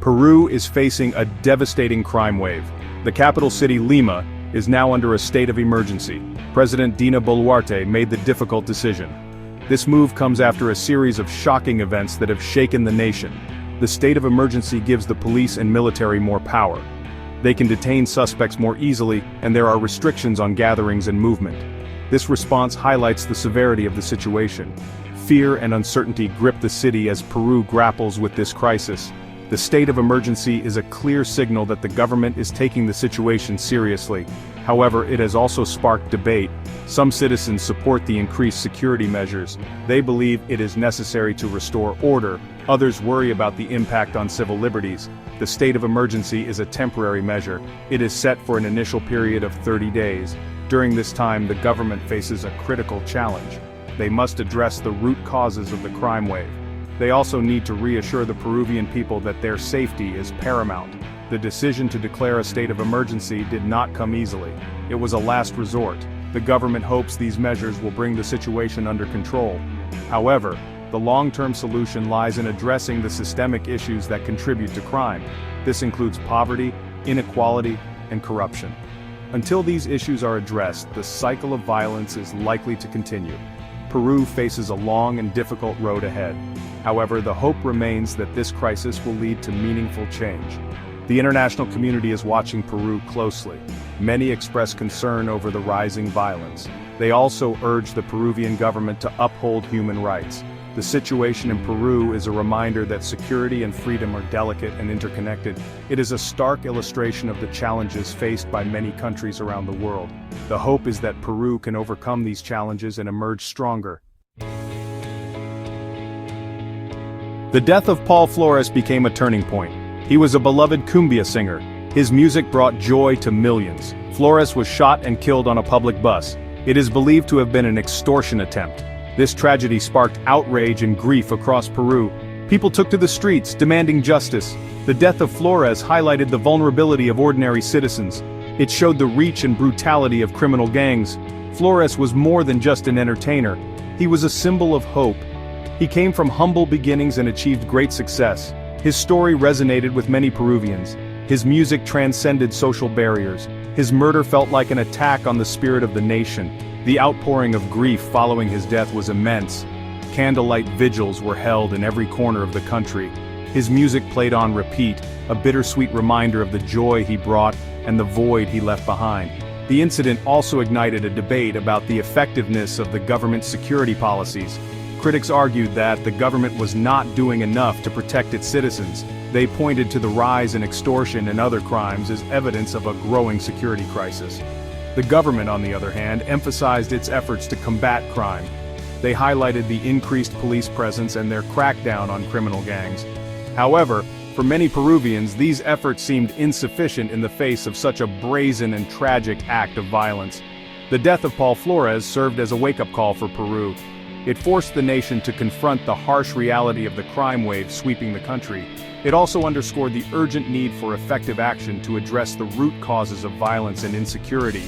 Peru is facing a devastating crime wave. The capital city, Lima, is now under a state of emergency. President Dina Boluarte made the difficult decision. This move comes after a series of shocking events that have shaken the nation. The state of emergency gives the police and military more power. They can detain suspects more easily, and there are restrictions on gatherings and movement. This response highlights the severity of the situation. Fear and uncertainty grip the city as Peru grapples with this crisis. The state of emergency is a clear signal that the government is taking the situation seriously. However, it has also sparked debate. Some citizens support the increased security measures. They believe it is necessary to restore order. Others worry about the impact on civil liberties. The state of emergency is a temporary measure. It is set for an initial period of 30 days. During this time, the government faces a critical challenge. They must address the root causes of the crime wave. They also need to reassure the Peruvian people that their safety is paramount. The decision to declare a state of emergency did not come easily. It was a last resort. The government hopes these measures will bring the situation under control. However, the long-term solution lies in addressing the systemic issues that contribute to crime. This includes poverty, inequality, and corruption. Until these issues are addressed, the cycle of violence is likely to continue. Peru faces a long and difficult road ahead. However, the hope remains that this crisis will lead to meaningful change. The international community is watching Peru closely. Many express concern over the rising violence. They also urge the Peruvian government to uphold human rights. The situation in Peru is a reminder that security and freedom are delicate and interconnected. It is a stark illustration of the challenges faced by many countries around the world. The hope is that Peru can overcome these challenges and emerge stronger. The death of Paul Flores became a turning point. He was a beloved cumbia singer. His music brought joy to millions. Flores was shot and killed on a public bus. It is believed to have been an extortion attempt. This tragedy sparked outrage and grief across Peru. People took to the streets, demanding justice. The death of Flores highlighted the vulnerability of ordinary citizens. It showed the reach and brutality of criminal gangs. Flores was more than just an entertainer. He was a symbol of hope. He came from humble beginnings and achieved great success. His story resonated with many Peruvians. His music transcended social barriers. His murder felt like an attack on the spirit of the nation. The outpouring of grief following his death was immense. Candlelight vigils were held in every corner of the country. His music played on repeat, a bittersweet reminder of the joy he brought and the void he left behind. The incident also ignited a debate about the effectiveness of the government's security policies. Critics argued that the government was not doing enough to protect its citizens. They pointed to the rise in extortion and other crimes as evidence of a growing security crisis. The government, on the other hand, emphasized its efforts to combat crime. They highlighted the increased police presence and their crackdown on criminal gangs. However, for many Peruvians, these efforts seemed insufficient in the face of such a brazen and tragic act of violence. The death of Paul Flores served as a wake-up call for Peru. It forced the nation to confront the harsh reality of the crime wave sweeping the country. It also underscored the urgent need for effective action to address the root causes of violence and insecurity.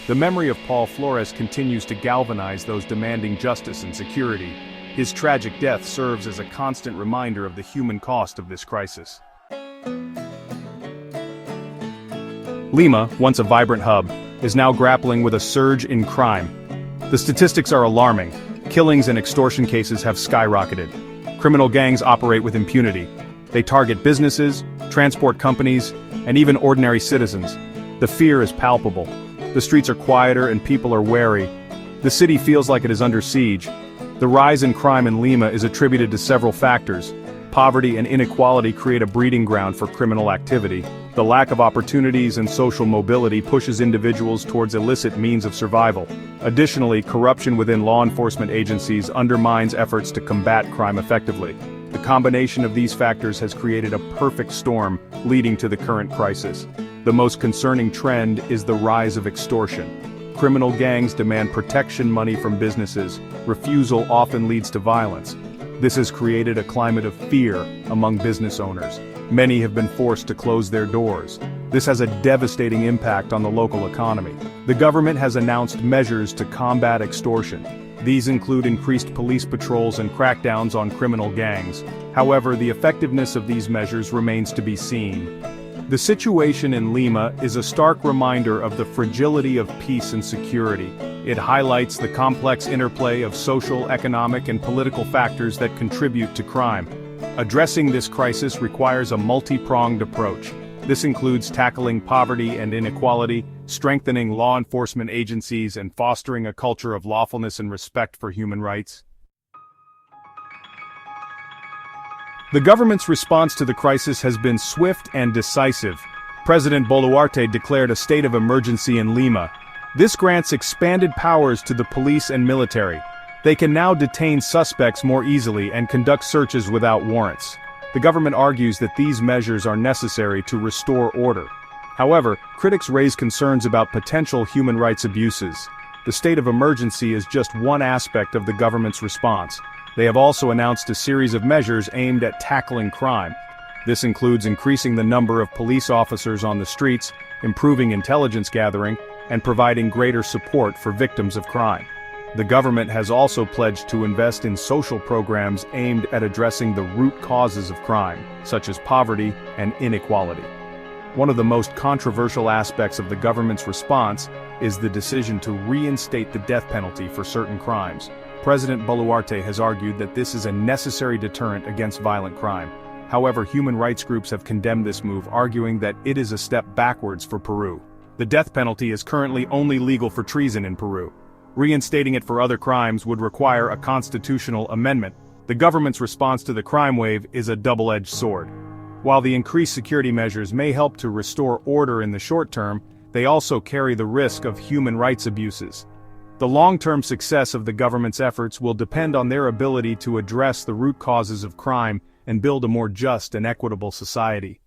The memory of Paul Flores continues to galvanize those demanding justice and security. His tragic death serves as a constant reminder of the human cost of this crisis. Lima, once a vibrant hub, is now grappling with a surge in crime. The statistics are alarming. Killings and extortion cases have skyrocketed. Criminal gangs operate with impunity. They target businesses, transport companies, and even ordinary citizens. The fear is palpable. The streets are quieter and people are wary. The city feels like it is under siege. The rise in crime in Lima is attributed to several factors. Poverty and inequality create a breeding ground for criminal activity. The lack of opportunities and social mobility pushes individuals towards illicit means of survival. Additionally, corruption within law enforcement agencies undermines efforts to combat crime effectively. The combination of these factors has created a perfect storm, leading to the current crisis. The most concerning trend is the rise of extortion. Criminal gangs demand protection money from businesses. Refusal often leads to violence. This has created a climate of fear among business owners. Many have been forced to close their doors. This has a devastating impact on the local economy. The government has announced measures to combat extortion. These include increased police patrols and crackdowns on criminal gangs. However, the effectiveness of these measures remains to be seen. The situation in Lima is a stark reminder of the fragility of peace and security. It highlights the complex interplay of social, economic, and political factors that contribute to crime. Addressing this crisis requires a multi-pronged approach. This includes tackling poverty and inequality, strengthening law enforcement agencies, and fostering a culture of lawfulness and respect for human rights. The government's response to the crisis has been swift and decisive. President Boluarte declared a state of emergency in Lima. This grants expanded powers to the police and military. They can now detain suspects more easily and conduct searches without warrants. The government argues that these measures are necessary to restore order. However, critics raise concerns about potential human rights abuses. The state of emergency is just one aspect of the government's response. They have also announced a series of measures aimed at tackling crime. This includes increasing the number of police officers on the streets, improving intelligence gathering, and providing greater support for victims of crime. The government has also pledged to invest in social programs aimed at addressing the root causes of crime, such as poverty and inequality. One of the most controversial aspects of the government's response is the decision to reinstate the death penalty for certain crimes. President Boluarte has argued that this is a necessary deterrent against violent crime. However, human rights groups have condemned this move, arguing that it is a step backwards for Peru. The death penalty is currently only legal for treason in Peru. Reinstating it for other crimes would require a constitutional amendment. The government's response to the crime wave is a double-edged sword. While the increased security measures may help to restore order in the short term, they also carry the risk of human rights abuses. The long-term success of the government's efforts will depend on their ability to address the root causes of crime and build a more just and equitable society.